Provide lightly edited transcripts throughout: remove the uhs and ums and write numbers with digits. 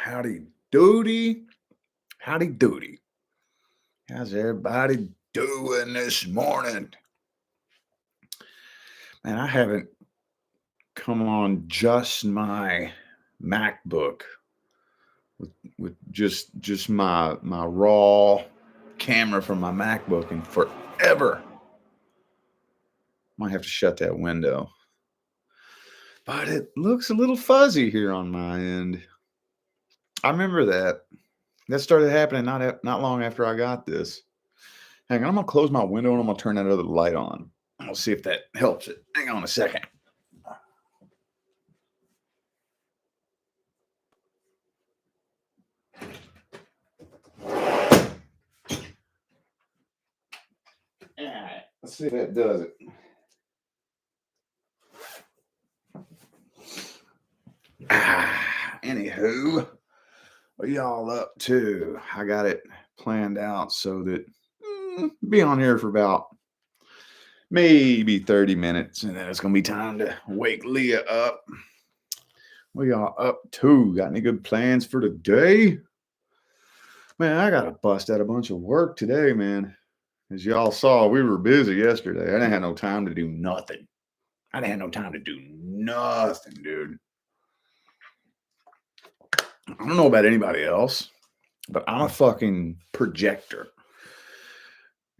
Howdy doody. Howdy doody. How's everybody doing this morning? Man, I haven't come on just my MacBook with just my raw camera from my MacBook in forever. Might have to shut that window. But it looks a little fuzzy here on my end. I remember that. That started happening not long after I got this. Hang on, I'm gonna close my window and I'm gonna turn that other light on. I'll see if that helps it. Hang on a second. All right, let's see if that does it. Anywho, what y'all up to? I got it planned out so that be on here for about maybe 30 minutes, and then it's gonna be time to wake Leah up. What y'all up to? Got any good plans for today? Man, I gotta bust out a bunch of work today, man. As y'all saw, we were busy yesterday. I didn't have no time to do nothing. I didn't have no time to do nothing, dude. I don't know about anybody else, but I'm a fucking projector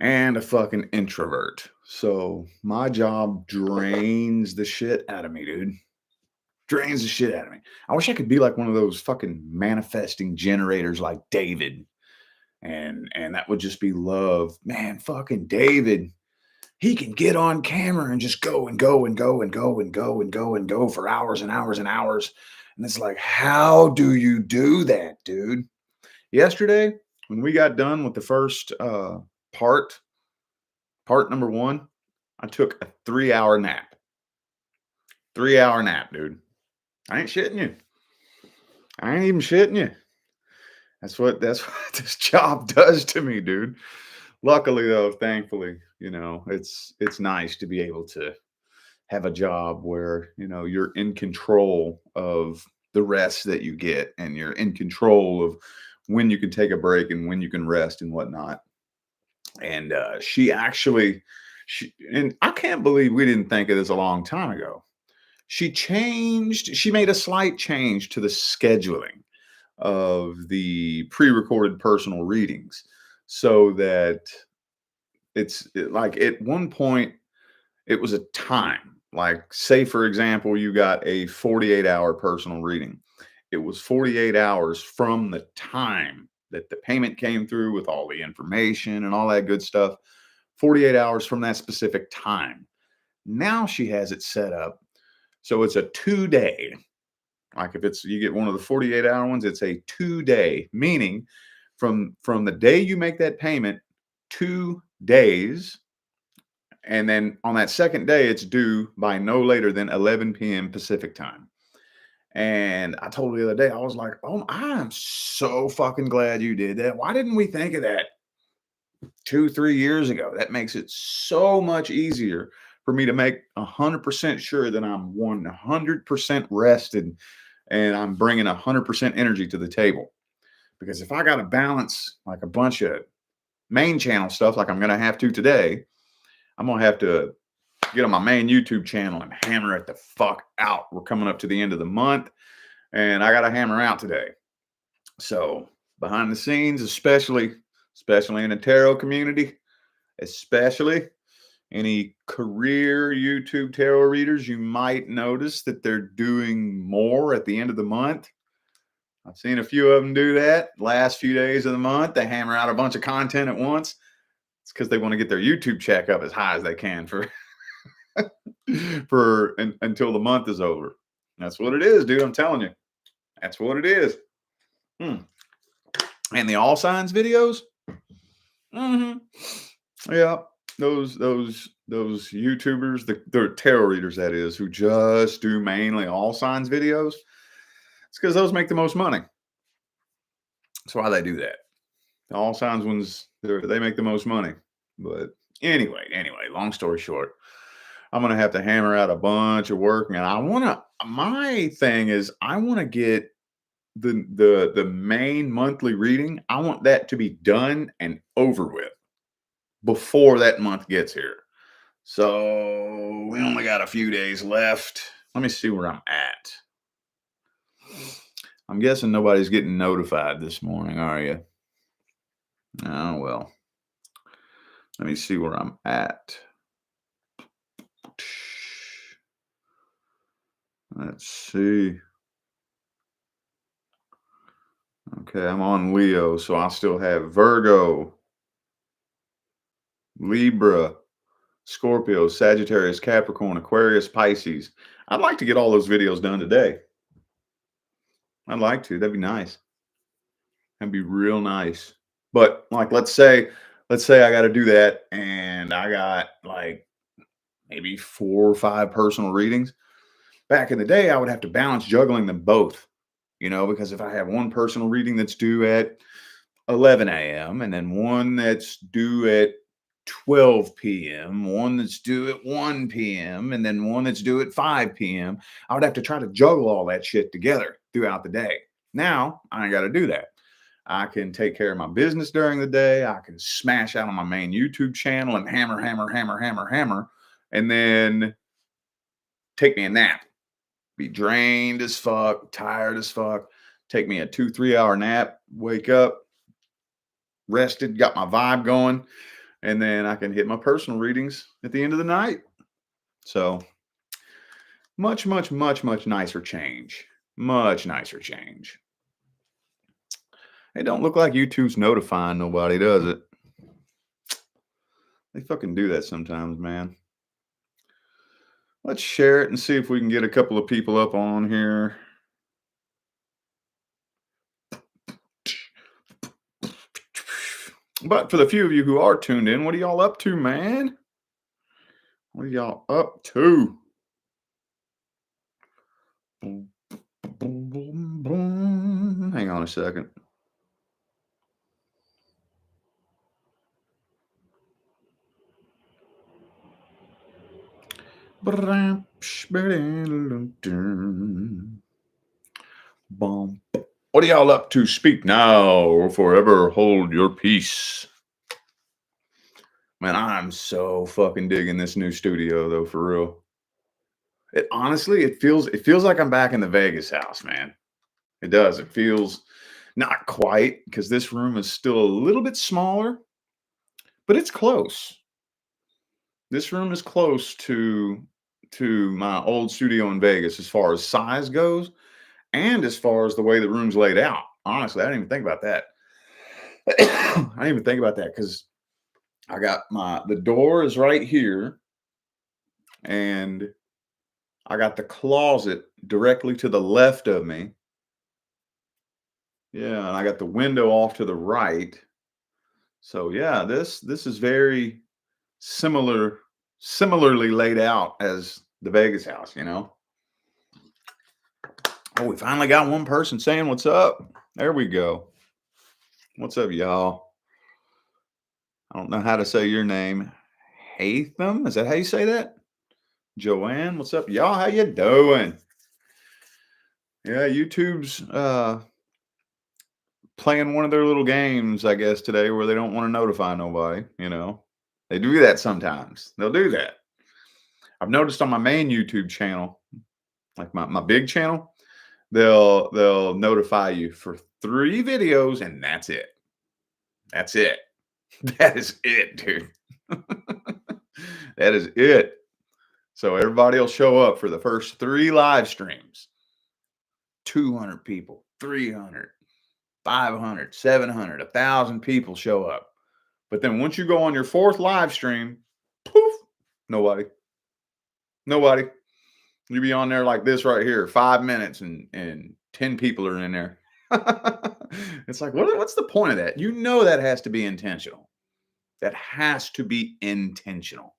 and a fucking introvert. So my job drains the shit out of me, dude. Drains the shit out of me. I wish I could be like one of those fucking manifesting generators like David. And that would just be love. Man, fucking David. He can get on camera and just go and go and go and go and go and go and go for hours and hours and hours. And it's like, how do you do that, dude? Yesterday, when we got done with the first part, part number one, I took a 3 hour nap. 3 hour nap, dude. I ain't shitting you. I ain't even shitting you. That's what this job does to me, dude. Luckily though, thankfully, it's nice to be able to have a job where, you're in control of the rest that you get and you're in control of when you can take a break and when you can rest and whatnot. And and I can't believe we didn't think of this a long time ago. She made a slight change to the scheduling of the pre-recorded personal readings so that like at one point it was a time, like say for example you got a 48-hour personal reading. It was 48 hours from the time that the payment came through with all the information and all that good stuff. 48 hours from that specific time. Now she has it set up so it's a 2 day. Like if it's you get one of the 48-hour ones, it's a 2 day, meaning from the day you make that payment, 2 days, and then on that second day, it's due by no later than 11 p.m. Pacific time. And I told her the other day, I was like, oh, I'm so fucking glad you did that. Why didn't we think of that 2, 3 years ago? That makes it so much easier for me to make 100% sure that I'm 100% rested and I'm bringing 100% energy to the table. Because if I got to balance like a bunch of main channel stuff, like I'm going to have to today, I'm going to have to get on my main YouTube channel and hammer it the fuck out. We're coming up to the end of the month and I got to hammer out today. So behind the scenes, especially in the tarot community, especially any career YouTube tarot readers, you might notice that they're doing more at the end of the month. I've seen a few of them do that. Last few days of the month, they hammer out a bunch of content at once. It's because they want to get their YouTube check up as high as they can for until the month is over. That's what it is, dude. I'm telling you. That's what it is. And the all signs videos. Yeah, those YouTubers, the tarot readers, that is, who just do mainly all signs videos. It's because those make the most money. That's why they do that. The all signs ones, they make the most money. But anyway, long story short, I'm gonna have to hammer out a bunch of work, and my thing is I want to get the main monthly reading, I want that to be done and over with before that month gets here. So we only got a few days left. Let me see where I'm at. I'm guessing nobody's getting notified this morning, are you? Oh, well. Let me see where I'm at. Let's see. Okay, I'm on Leo, so I still have Virgo, Libra, Scorpio, Sagittarius, Capricorn, Aquarius, Pisces. I'd like to get all those videos done today. I'd like to. That'd be nice. That'd be real nice. But like, let's say I got to do that, and I got like maybe 4 or 5 personal readings. Back in the day, I would have to balance juggling them both. Because if I have one personal reading that's due at 11 a.m. and then one that's due at 12 p.m., one that's due at 1 p.m., and then one that's due at 5 p.m., I would have to try to juggle all that shit together throughout the day. Now, I ain't got to do that. I can take care of my business during the day. I can smash out on my main YouTube channel and hammer, hammer, hammer, hammer, hammer, and then take me a nap. Be drained as fuck, tired as fuck. Take me a 2-3 hour nap, wake up, rested, got my vibe going, and then I can hit my personal readings at the end of the night. So much, much, much, much nicer change. Much nicer change. It don't look like YouTube's notifying nobody, does it? They fucking do that sometimes, man. Let's share it and see if we can get a couple of people up on here. But for the few of you who are tuned in, what are y'all up to, man? What are y'all up to? Hang on a second. What are y'all up to? Speak now or forever hold your peace. Man, I'm so fucking digging this new studio though, for real. It honestly, it feels like I'm back in the Vegas house, man. It does. It feels not quite, because this room is still a little bit smaller, but it's close. This room is close to my old studio in Vegas as far as size goes, and as far as the way the room's laid out. Honestly, I didn't even think about that. I didn't even think about that because I got the door is right here, and I got the closet directly to the left of me. Yeah, and I got the window off to the right. So yeah, this is very similarly laid out as the Vegas house. Oh, we finally got one person saying what's up. There we go. What's up, y'all? I don't know how to say your name. Hatham? Is that how you say that? Joanne, what's up, y'all? How you doing? Yeah, YouTube's playing one of their little games, I guess, today, where they don't want to notify nobody. They do that sometimes. They'll do that. I've noticed on my main YouTube channel, like my big channel, they'll notify you for 3 videos, and that's it. That's it. That is it, dude. That is it. So everybody will show up for the first 3 live streams. 200 people, 300, 500, 700, 1,000 people show up. But then once you go on your 4th live stream, poof, nobody. Nobody. You be on there like this right here, 5 minutes, and 10 people are in there. It's like, what's the point of that? That has to be intentional. That has to be intentional.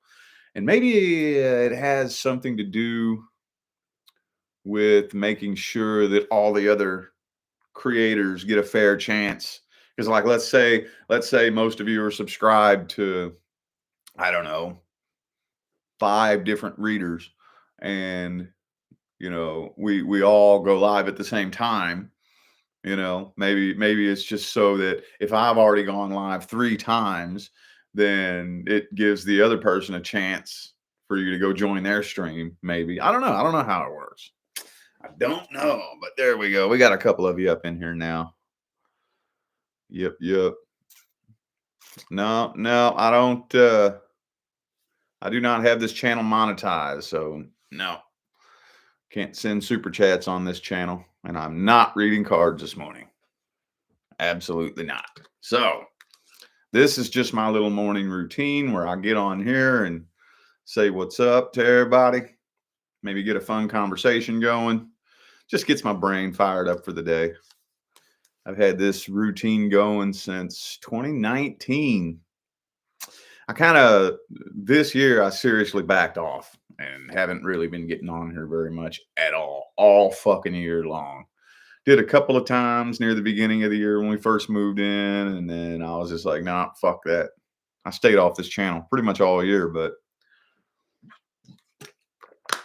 And maybe it has something to do with making sure that all the other creators get a fair chance. Because like let's say most of you are subscribed to, I don't know, 5 different readers, and we all go live at the same time. Maybe it's just so that if I've already gone live 3 times, then it gives the other person a chance for you to go join their stream. Maybe I don't know how it works. I don't know, but there we go. We got a couple of you up in here now. Yep, yep. No, no, I don't. I do not have this channel monetized, so no, can't send super chats on this channel, and I'm not reading cards this morning. Absolutely not. So this is just my little morning routine where I get on here and say what's up to everybody, maybe get a fun conversation going. Just gets my brain fired up for the day. I've had this routine going since 2019. This year, I seriously backed off and haven't really been getting on here very much at all fucking year long. Did a couple of times near the beginning of the year when we first moved in, and then I was just like, nah, fuck that. I stayed off this channel pretty much all year, but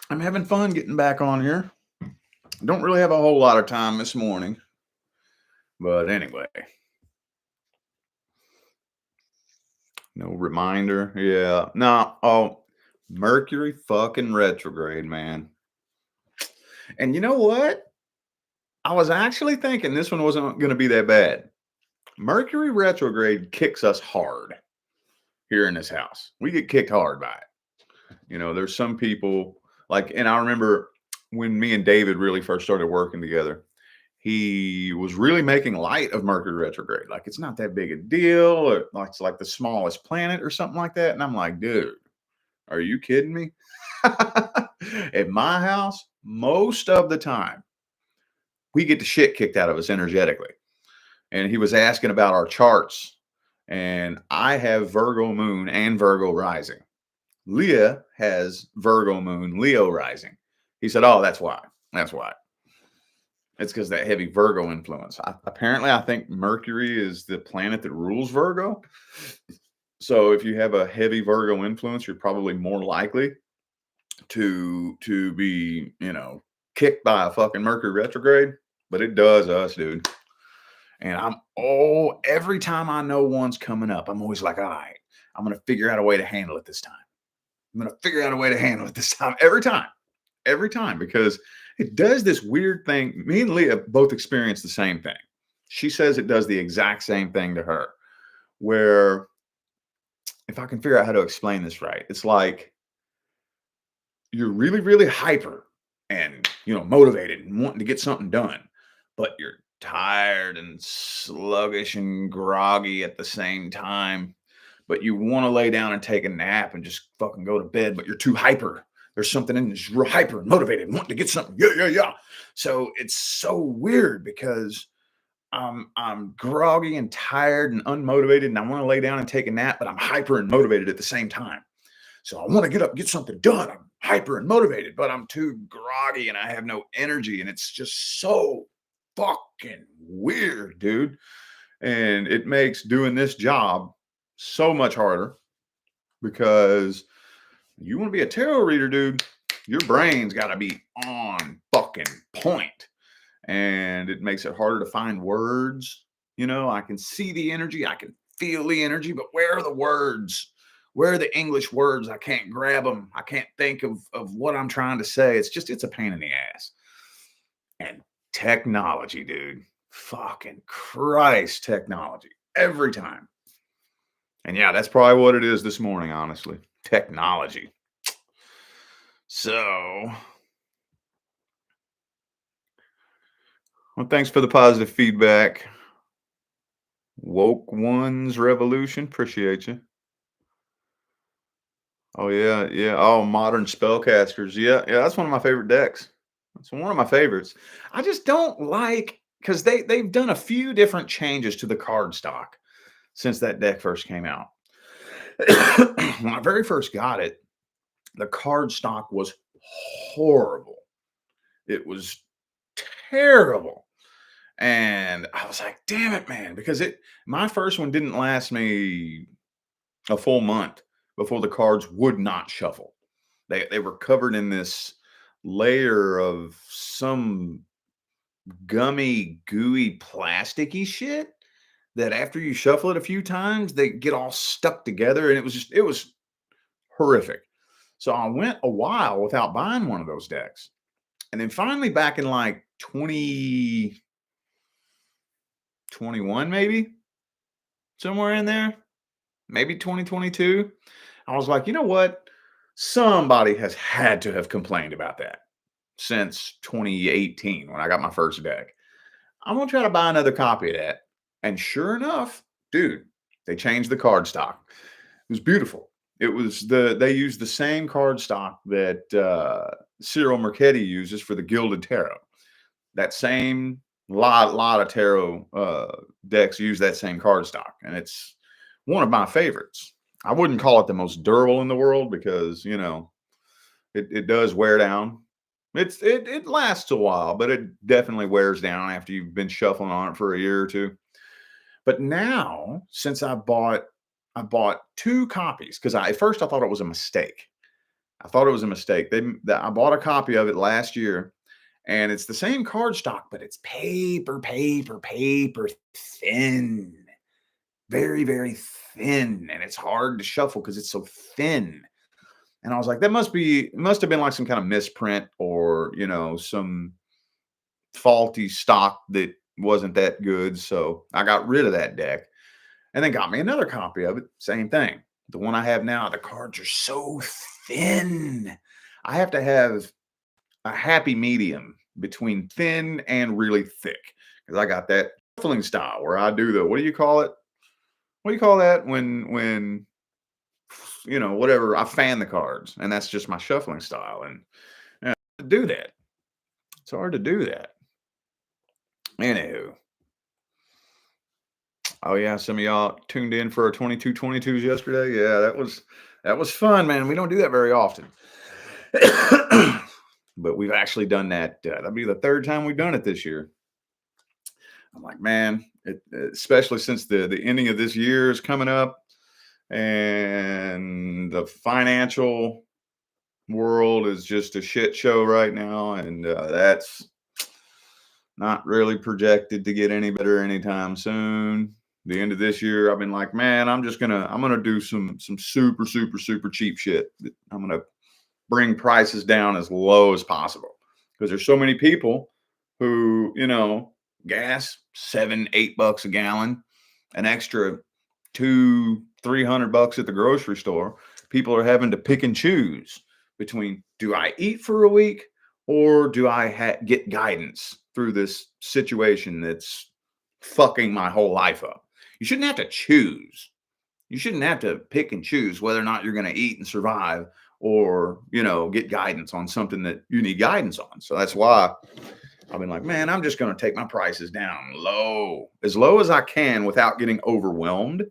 I'm having fun getting back on here. Don't really have a whole lot of time this morning, but anyway. No reminder. Yeah. No. Oh, Mercury fucking retrograde, man. And you know what? I was actually thinking this one wasn't going to be that bad. Mercury retrograde kicks us hard here in this house. We get kicked hard by it. There's some people and I remember when me and David really first started working together, he was really making light of Mercury retrograde. Like, it's not that big a deal. Or like, it's like the smallest planet or something like that. And I'm like, dude, are you kidding me? At my house, most of the time, we get the shit kicked out of us energetically. And he was asking about our charts. And I have Virgo moon and Virgo rising. Leah has Virgo moon, Leo rising. He said, oh, that's why. That's why. It's because that heavy Virgo influence. Apparently, I think Mercury is the planet that rules Virgo. So if you have a heavy Virgo influence, you're probably more likely to be, kicked by a fucking Mercury retrograde. But it does us, dude. And every time I know one's coming up, I'm always like, all right, I'm going to figure out a way to handle it this time. Every time, because it does this weird thing. Me and Leah both experience the same thing. She says it does the exact same thing to her, where if I can figure out how to explain this right, it's like you're really, really hyper and, motivated and wanting to get something done, but you're tired and sluggish and groggy at the same time. But you want to lay down and take a nap and just fucking go to bed, but you're too hyper. There's something in this real hyper and motivated and wanting to get something. Yeah. So it's so weird because I'm groggy and tired and unmotivated, and I want to lay down and take a nap, but I'm hyper and motivated at the same time. So I want to get up and get something done. I'm hyper and motivated, but I'm too groggy and I have no energy. And it's just so fucking weird, dude. And it makes doing this job so much harder because you want to be a tarot reader, dude. Your brain's got to be on fucking point. And it makes it harder to find words. I can see the energy. I can feel the energy, but where are the words? Where are the English words? I can't grab them. I can't think of what I'm trying to say. It's a pain in the ass. And technology, dude. Fucking Christ, technology. Every time. And yeah, that's probably what it is this morning, honestly. Technology. So, well, thanks for the positive feedback. Woke Ones Revolution. Appreciate you. Oh, yeah. Yeah. Oh, Modern Spellcasters. Yeah. Yeah. That's one of my favorite decks. That's one of my favorites. I just don't like because they've done a few different changes to the card stock since that deck first came out. When I very first got it, the card stock was horrible. It was terrible. And I was like, damn it, man, because my first one didn't last me a full month before the cards would not shuffle. They were covered in this layer of some gummy, gooey, plasticky shit that after you shuffle it a few times, they get all stuck together. And it was horrific. So I went a while without buying one of those decks. And then finally, back in like 2021, maybe somewhere in there, maybe 2022, I was like, you know what? Somebody has had to have complained about that since 2018 when I got my first deck. I'm gonna try to buy another copy of that. And sure enough, dude, they changed the card stock. It was beautiful. They used the same card stock that Cyril Mercetti uses for the Gilded Tarot. That same lot of tarot decks use that same card stock, and it's one of my favorites. I wouldn't call it the most durable in the world because it does wear down. It lasts a while, but it definitely wears down after you've been shuffling on it for a year or two. But now, since I bought two copies because at first I thought it was a mistake. I thought it was a mistake. I bought a copy of it last year, and it's the same card stock, but it's paper thin, very very thin, and it's hard to shuffle because it's so thin. And I was like, it must have been like some kind of misprint or, some faulty stock that wasn't that good. So I got rid of that deck and then got me another copy of it. Same thing. The one I have now, the cards are so thin. I have to have a happy medium between thin and really thick because I got that shuffling style where I do what do you call it? What do you call that when whatever, I fan the cards, and that's just my shuffling style. And to do that, it's hard to do that. Anywho, oh yeah, some of y'all tuned in for our 22 22s yesterday. Yeah, that was fun, man. We don't do that very often, but we've actually done that. That'll be the third time we've done it this year. I'm like, man, especially since the ending of this year is coming up, and the financial world is just a shit show right now, and that's not really projected to get any better anytime soon. The end of this year, I've been like, man, I'm gonna do some super super cheap shit. I'm gonna bring prices down as low as possible because there's so many people who, gas $7 8 a gallon, an extra 200 300 bucks at the grocery store. People are having to pick and choose between, do I eat for a week or do I get guidance through this situation that's fucking my whole life up? You shouldn't have to choose. You shouldn't have to pick and choose whether or not you're going to eat and survive or, get guidance on something that you need guidance on. So that's why I've been like, man, I'm just going to take my prices down as low as I can without getting overwhelmed.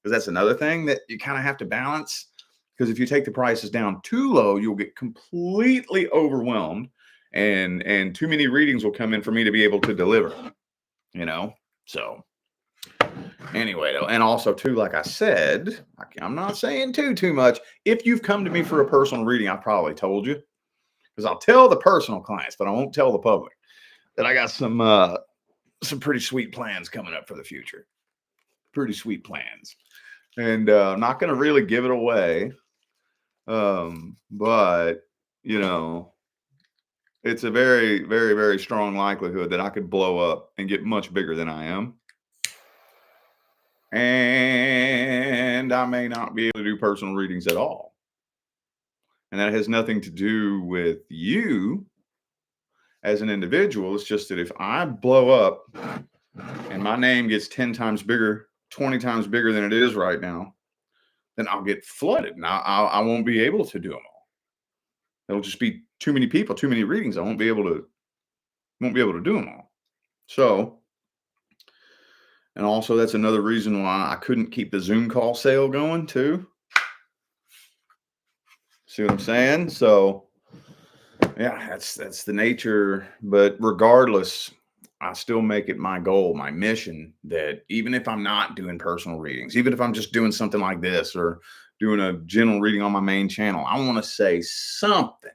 Because that's another thing that you kind of have to balance. Because if you take the prices down too low, you'll get completely overwhelmed, and too many readings will come in for me to be able to deliver. So anyway, and also too, like I said, I'm not saying too much. If you've come to me for a personal reading, I probably told you, because I'll tell the personal clients, but I won't tell the public that I got some pretty sweet plans coming up for the future. Pretty sweet plans, and I'm not going to really give it away. But it's a very, very, very strong likelihood that I could blow up and get much bigger than I am. And I may not be able to do personal readings at all. And that has nothing to do with you as an individual. It's just that if I blow up and my name gets 10 times bigger, 20 times bigger than it is right now, then I'll get flooded and I won't be able to do them all. It'll just be too many people, too many readings. I won't be able to do them all. So, and also that's another reason why I couldn't keep the Zoom call sale going too. See what I'm saying? So yeah, that's the nature. But regardless, I still make it my goal, my mission, that even if I'm not doing personal readings, even if I'm just doing something like this or doing a general reading on my main channel, I want to say something.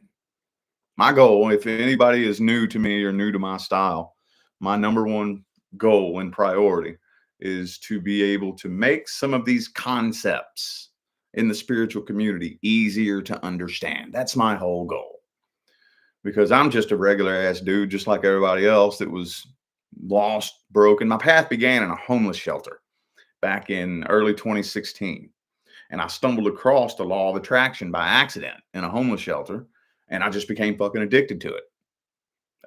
My goal, if anybody is new to me or new to my style, my number one goal and priority is to be able to make some of these concepts in the spiritual community easier to understand. That's my whole goal, because I'm just a regular ass dude, just like everybody else, that was lost, broken. My path began in a homeless shelter back in early 2016. And I stumbled across the law of attraction by accident in a homeless shelter. And I just became fucking addicted to it.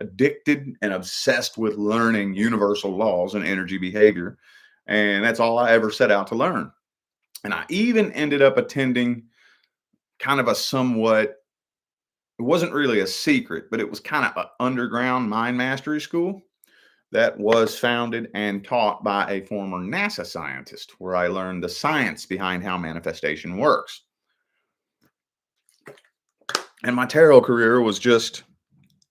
Addicted and obsessed with learning universal laws and energy behavior. And that's all I ever set out to learn. And I even ended up attending kind of a somewhat, it wasn't really a secret, but it was kind of an underground mind mastery school that was founded and taught by a former NASA scientist, where I learned the science behind how manifestation works. And my tarot career was just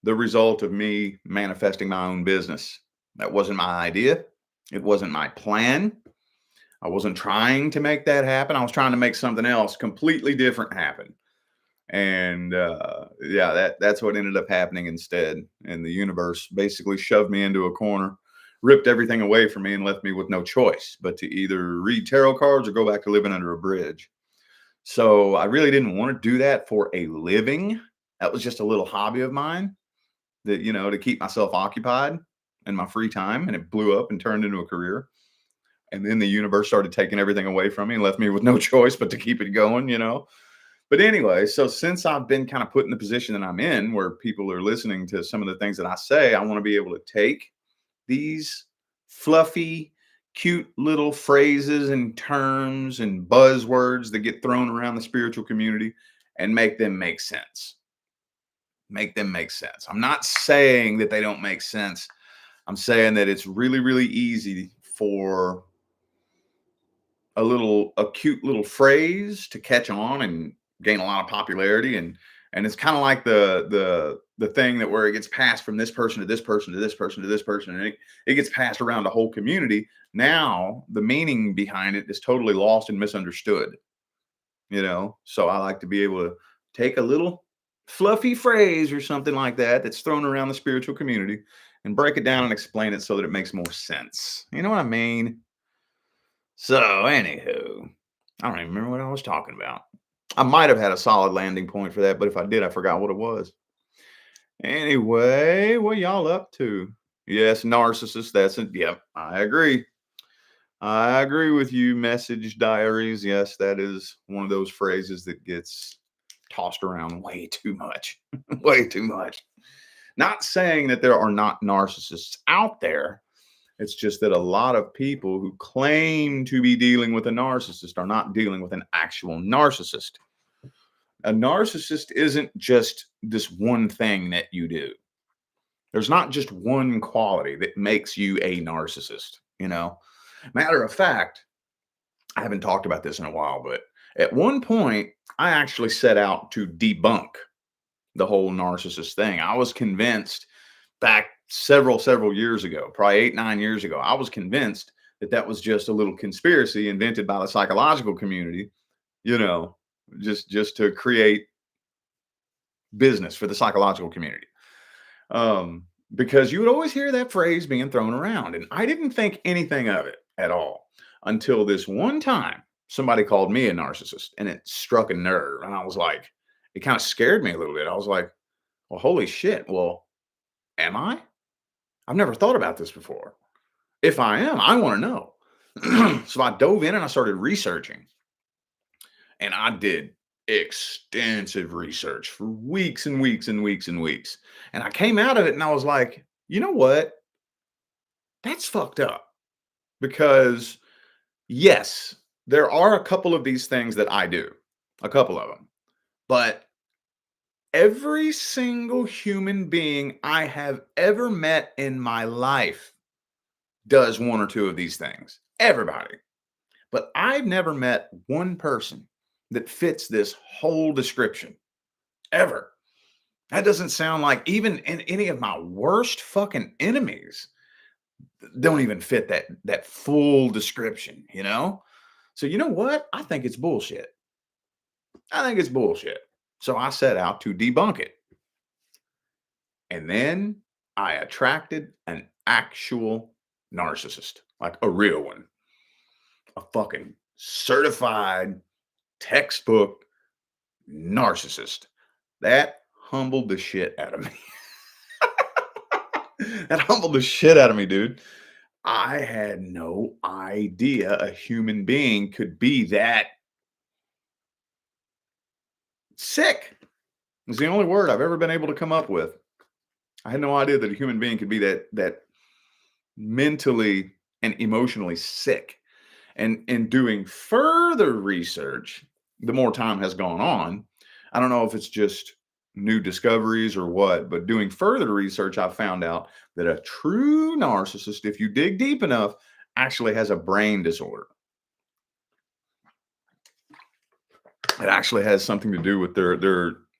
the result of me manifesting my own business. That wasn't my idea. It wasn't my plan. I wasn't trying to make that happen. I was trying to make something else completely different happen. And yeah, that's what ended up happening instead. And the universe basically shoved me into a corner, ripped everything away from me, and left me with no choice but to either read tarot cards or go back to living under a bridge. So I really didn't want to do that for a living. That was just a little hobby of mine that, to keep myself occupied in my free time. And it blew up and turned into a career. And then the universe started taking everything away from me and left me with no choice but to keep it going. But anyway, so since I've been kind of put in the position that I'm in, where people are listening to some of the things that I say, I want to be able to take these fluffy, cute little phrases and terms and buzzwords that get thrown around the spiritual community and make them make sense. Make them make sense. I'm not saying that they don't make sense. I'm saying that it's really, really easy for a cute little phrase to catch on and gain a lot of popularity. And it's kind of like the thing that where it gets passed from this person to this person to this person to this person, and it gets passed around the whole community. Now the meaning behind it is totally lost and misunderstood. So I like to be able to take a little fluffy phrase or something like that that's thrown around the spiritual community and break it down and explain it so that it makes more sense. You know what I mean? So, anywho, I don't even remember what I was talking about. I might have had a solid landing point for that, but if I did, I forgot what it was. Anyway, what y'all up to? Yes, narcissist. That's it. Yep, I agree. I agree with you. Message diaries. Yes, that is one of those phrases that gets tossed around way too much. Way too much. Not saying that there are not narcissists out there. It's just that a lot of people who claim to be dealing with a narcissist are not dealing with an actual narcissist. A narcissist isn't just this one thing that you do. There's not just one quality that makes you a narcissist. Matter of fact, I haven't talked about this in a while, but at one point, I actually set out to debunk the whole narcissist thing. I was convinced back several years ago, probably 8, 9 years ago, I was convinced that that was just a little conspiracy invented by the psychological community, you know, just to create business for the psychological community. Because you would always hear that phrase being thrown around, and I didn't think anything of it at all until this one time somebody called me a narcissist, and it struck a nerve, and I was like, it kind of scared me a little bit. I was like, well, holy shit. Well, am I? I've never thought about this before. If I am, I want to know. So I dove in and I started researching, and I did extensive research for weeks and weeks and weeks and weeks. And I came out of it and I was like, you know what? That's fucked up. Because, yes, there are a couple of these things that I do, a couple of them. But every single human being I have ever met in my life does one or two of these things. Everybody. But I've never met one person that fits this whole description ever. That doesn't sound like even in any of my worst fucking enemies don't even fit that full description. So you know what? I think it's bullshit. I think it's bullshit. So I set out to debunk it. And then I attracted an actual narcissist, like a real one, a fucking certified textbook narcissist. That humbled the shit out of me. That humbled the shit out of me, dude. I had no idea a human being could be that sick. It's the only word I've ever been able to come up with. I had no idea that a human being could be that mentally and emotionally sick. And in doing further research, the more time has gone on, I don't know if it's just new discoveries or what, but doing further research, I found out that a true narcissist, if you dig deep enough, actually has a brain disorder. It actually has something to do with their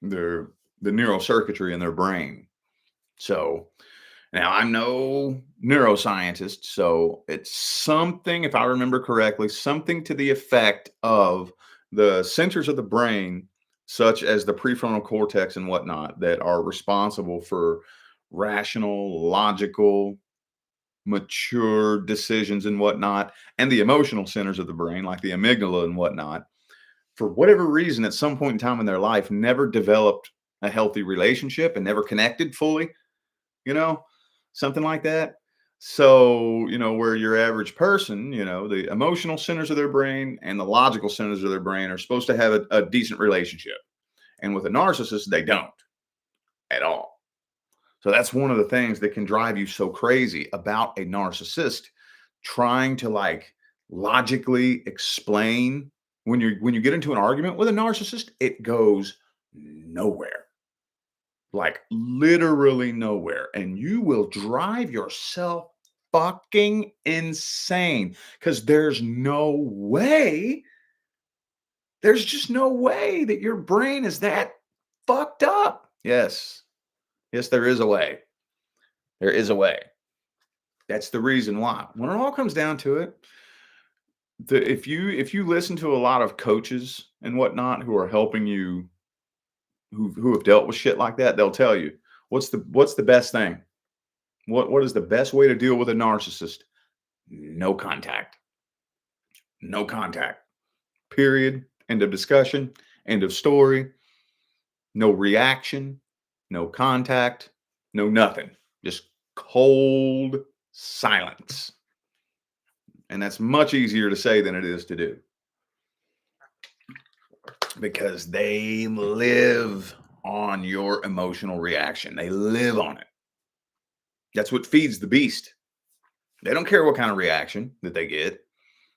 the neural circuitry in their brain. So now I'm no neuroscientist, so it's something, if I remember correctly, something to the effect of the centers of the brain, such as the prefrontal cortex and whatnot, that are responsible for rational, logical, mature decisions and whatnot, and the emotional centers of the brain, like the amygdala and whatnot, for whatever reason, at some point in time in their life, never developed a healthy relationship and never connected fully, you know, something like that. So, where your average person, the emotional centers of their brain and the logical centers of their brain are supposed to have a decent relationship. And with a narcissist, they don't at all. So that's one of the things that can drive you so crazy about a narcissist trying to like logically explain when you get into an argument with a narcissist, it goes nowhere. Like literally nowhere. And you will drive yourself fucking insane because there's just no way that your brain is that fucked up. Yes. Yes, there is a way. There is a way. That's the reason why. When it all comes down to it, if you listen to a lot of coaches and whatnot who are helping you who have dealt with shit like that, they'll tell you what's the best thing. What is the best way to deal with a narcissist? No contact. No contact. Period. End of discussion. End of story. No reaction. No contact. No nothing. Just cold silence. And that's much easier to say than it is to do because they live on your emotional reaction. They live on it. That's what feeds the beast. They don't care what kind of reaction that they get.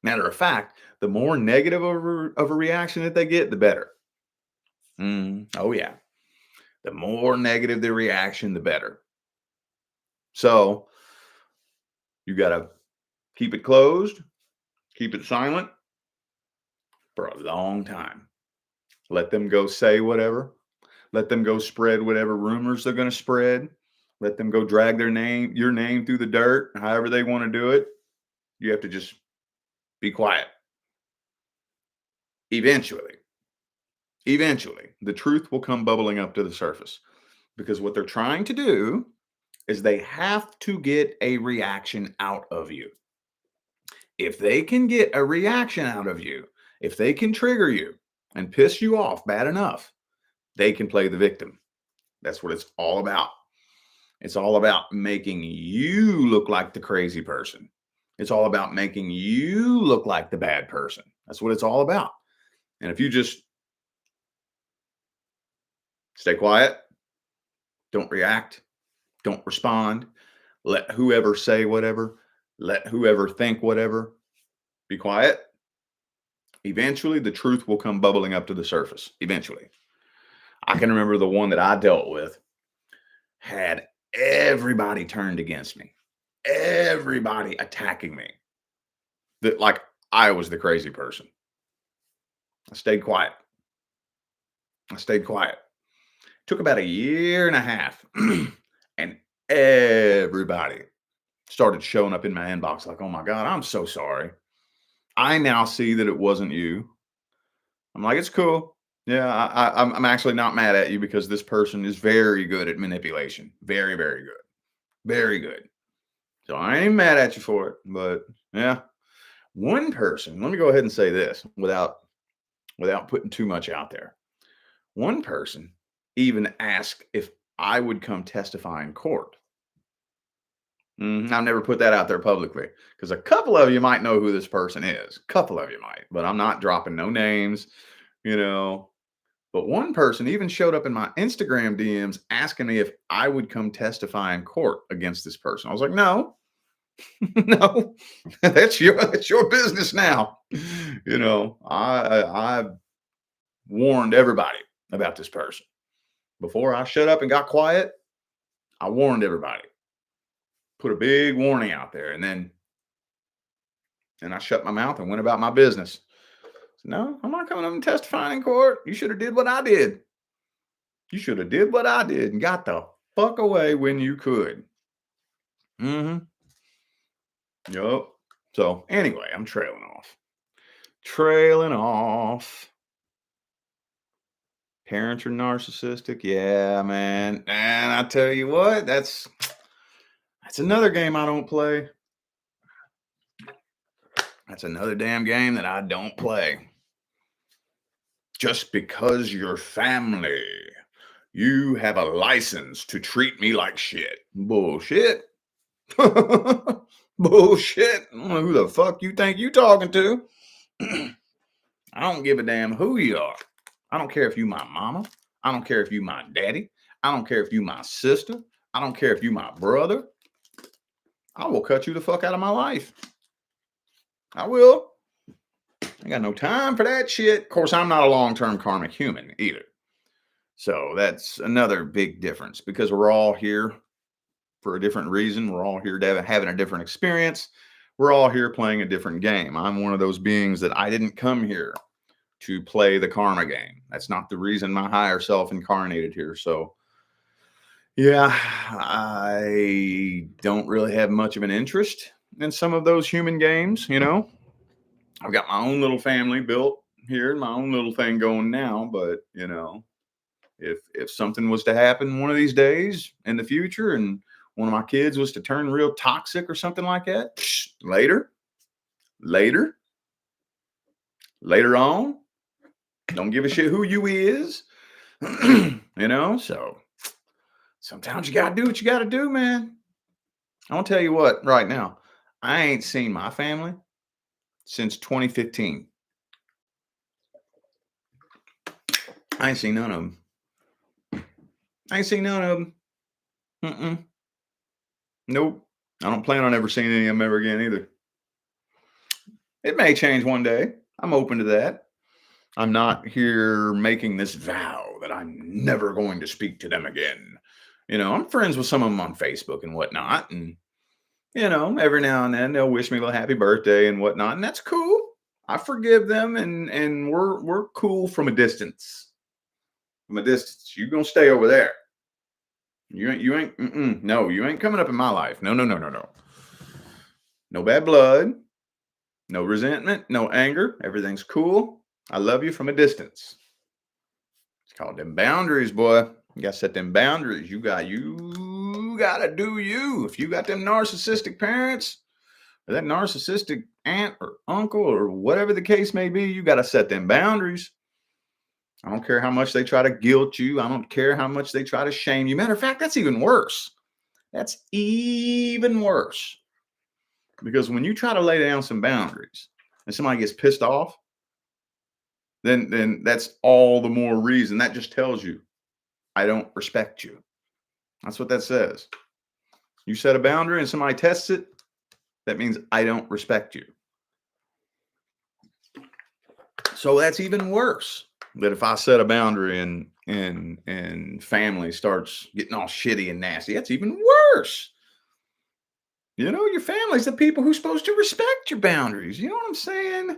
Matter of fact, the more negative of a reaction that they get, the better. Oh, yeah. The more negative the reaction, the better. So you got to keep it closed, keep it silent for a long time. Let them go say whatever. Let them go spread whatever rumors they're going to spread. Let them go drag your name through the dirt, however they want to do it. You have to just be quiet. Eventually, the truth will come bubbling up to the surface because what they're trying to do is they have to get a reaction out of you. If they can get a reaction out of you, if they can trigger you and piss you off bad enough, they can play the victim. That's what it's all about. It's all about making you look like the crazy person. It's all about making you look like the bad person. That's what it's all about. And if you just stay quiet, don't react, don't respond, let whoever say whatever, let whoever think whatever, be quiet, eventually the truth will come bubbling up to the surface. Eventually. I can remember the one that I dealt with had everybody turned against me, everybody attacking me. That like I was the crazy person. I stayed quiet. I stayed quiet. Took about a year and a half, and everybody started showing up in my inbox like, "Oh my God, I'm so sorry. I now see that it wasn't you." I'm like, "It's cool. Yeah, I'm actually not mad at you because this person is very good at manipulation. Very, very good." Very good. So I ain't mad at you for it, but yeah, one person, let me go ahead and say this without putting too much out there. One person even asked if I would come testify in court. I've never put that out there publicly because a couple of you might know who this person is. A couple of you might, but I'm not dropping no names, you know. But one person even showed up in my Instagram DMs asking me if I would come testify in court against this person. I was like, no, no, that's your business now. I warned everybody about this person before I shut up and got quiet. I warned everybody, put a big warning out there, and I shut my mouth and went about my business. So, no, I'm not coming up and testifying in court. You should have did what I did. You should have did what I did and got the fuck away when you could. Mm-hmm. Yup. So anyway, I'm trailing off. Trailing off. Parents are narcissistic. Yeah, man. And I tell you what, that's another game I don't play. That's another damn game that I don't play. Just because you're family, you have a license to treat me like shit. Bullshit. Bullshit. I don't know who the fuck you think you talking to. I don't give a damn who you are. I don't care if you my mama. I don't care if you my daddy. I don't care if you my sister. I don't care if you my brother. I will cut you the fuck out of my life. I will. I got no time for that shit. Of course, I'm not a long-term karmic human either. So that's another big difference because we're all here for a different reason. We're all here having a different experience. We're all here playing a different game. I'm one of those beings that I didn't come here to play the karma game. That's not the reason my higher self incarnated here. So, yeah, I don't really have much of an interest in some of those human games. I've got my own little family built here, my own little thing going now. But if something was to happen one of these days in the future, and one of my kids was to turn real toxic or something like that, later on, don't give a shit who you is, so sometimes you gotta do what you gotta do, man. I'll tell you what, right now, I ain't seen my family since 2015. I ain't seen none of them. Mm-mm. Nope. I don't plan on ever seeing any of them ever again either. It may change one day. I'm open to that. I'm not here making this vow that I'm never going to speak to them again. I'm friends with some of them on Facebook and whatnot. And, every now and then they'll wish me a happy birthday and whatnot. And that's cool. I forgive them and we're cool from a distance. From a distance. You're going to stay over there. No, you ain't coming up in my life. No. No bad blood. No resentment, no anger. Everything's cool. I love you from a distance. It's called them boundaries, boy. You gotta set them boundaries. You gotta do you. If you got them narcissistic parents or that narcissistic aunt or uncle or whatever the case may be, you gotta set them boundaries. I don't care how much they try to guilt you. I don't care how much they try to shame you. Matter of fact, that's even worse. That's even worse. Because when you try to lay down some boundaries and somebody gets pissed off, then that's all the more reason. That just tells you, I don't respect you. That's what that says. You set a boundary and somebody tests it, that means I don't respect you. So that's even worse. That if I set a boundary and family starts getting all shitty and nasty, that's even worse. Your family's the people who's supposed to respect your boundaries. You know what I'm saying?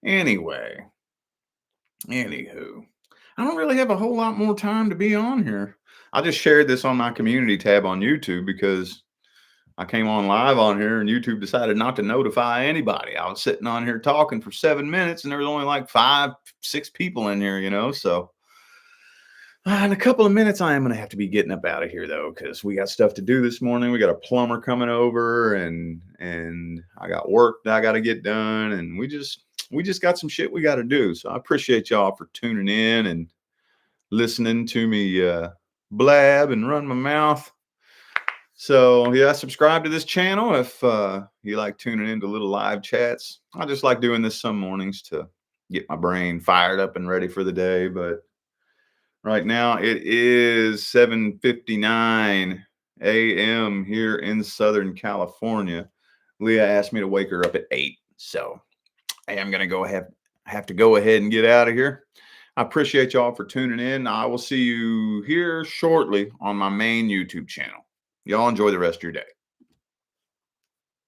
Anywho, I don't really have a whole lot more time to be on here. I just shared this on my community tab on YouTube because I came on live on here and YouTube decided not to notify anybody. I was sitting on here talking for 7 minutes and there was only like 5, 6 people in here, so In a couple of minutes, I am going to have to be getting up out of here though, because we got stuff to do this morning. We got a plumber coming over, and I got work that I got to get done, and we just got some shit we got to do. So I appreciate y'all for tuning in and listening to me blab and run my mouth. So yeah, subscribe to this channel if you like tuning into little live chats. I just like doing this some mornings to get my brain fired up and ready for the day. But right now it is 7:59 a.m. here in Southern California. Leah asked me to wake her up at 8, so I am gonna have to go ahead and get out of here. I appreciate y'all for tuning in. I will see you here shortly on my main YouTube channel. Y'all enjoy the rest of your day.